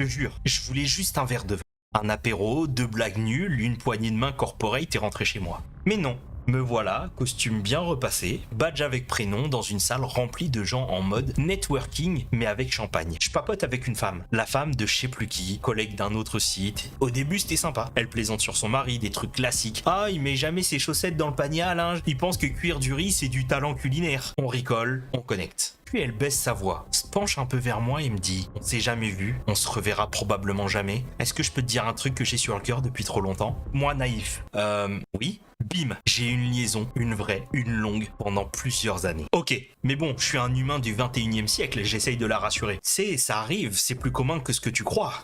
Je te jure, je voulais juste un verre de vin. Un apéro, 2 blagues nulles, une poignée de main corporate et rentrer chez moi. Mais non. Me voilà, costume bien repassé, badge avec prénom dans une salle remplie de gens en mode networking mais avec champagne. Je papote avec une femme, la femme de je sais plus qui, collègue d'un autre site. Au début c'était sympa, elle plaisante sur son mari, des trucs classiques. Ah, il met jamais ses chaussettes dans le panier à linge, il pense que cuire du riz c'est du talent culinaire. On rigole, on connecte. Puis elle baisse sa voix, se penche un peu vers moi et me dit « On s'est jamais vu, on se reverra probablement jamais. Est-ce que je peux te dire un truc que j'ai sur le cœur depuis trop longtemps ?» Moi naïf. Oui. Bim, j'ai une liaison, une vraie, une longue, pendant plusieurs années. Ok, mais bon, je suis un humain du 21e siècle, j'essaye de la rassurer. Ça arrive, c'est plus commun que ce que tu crois.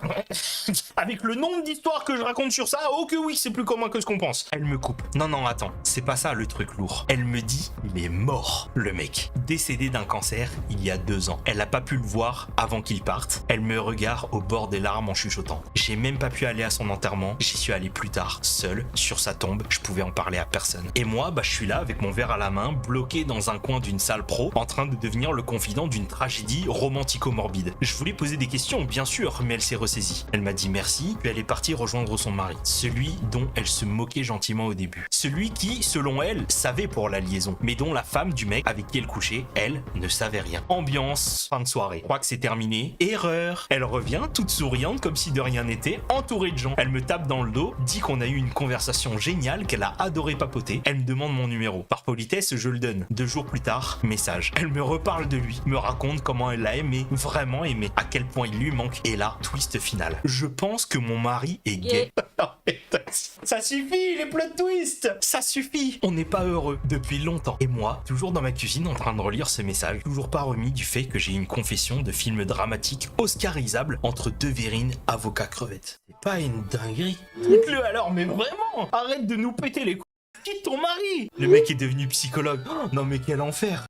Avec le nombre d'histoires que je raconte sur ça, oh que oui, c'est plus commun que ce qu'on pense. Elle me coupe. Non, attends, c'est pas ça le truc lourd. Elle me dit, il est mort, le mec. Décédé d'un cancer il y a 2 ans. Elle a pas pu le voir avant qu'il parte. Elle me regarde au bord des larmes en chuchotant. J'ai même pas pu aller à son enterrement, j'y suis allé plus tard, seul, sur sa tombe, je pouvais en parler à personne. Et moi, je suis là avec mon verre à la main, bloqué dans un coin d'une salle pro, en train de devenir le confident d'une tragédie romantico-morbide. Je voulais poser des questions, bien sûr, mais elle s'est ressaisie. Elle m'a dit merci, puis elle est partie rejoindre son mari, celui dont elle se moquait gentiment au début. Celui qui, selon elle, savait pour la liaison, mais dont la femme du mec avec qui elle couchait, elle, ne savait rien. Ambiance, fin de soirée. Je crois que c'est terminé. Erreur. Elle revient, toute souriante, comme si de rien n'était, entourée de gens. Elle me tape dans le dos, dit qu'on a eu une conversation géniale, qu'elle a adoré papoter. Elle me demande mon numéro. Par politesse, je le donne. 2 jours plus tard, message. Elle me reparle de lui, me raconte comment elle l'a aimé, vraiment aimé, à quel point il lui manque. Et là, twist final. Je pense que mon mari est gay. Ça suffit, les plot twists. Ça suffit. On n'est pas heureux depuis longtemps. Et moi, toujours dans ma cuisine en train de relire ce message, toujours pas remis du fait que j'ai une confession de film dramatique oscarisable entre 2 vérines avocats crevettes. C'est pas une dinguerie. Dites-le alors, mais vraiment. Arrête de nous péter les couilles. Quitte ton mari. Le mec est devenu psychologue. Oh, non mais quel enfer.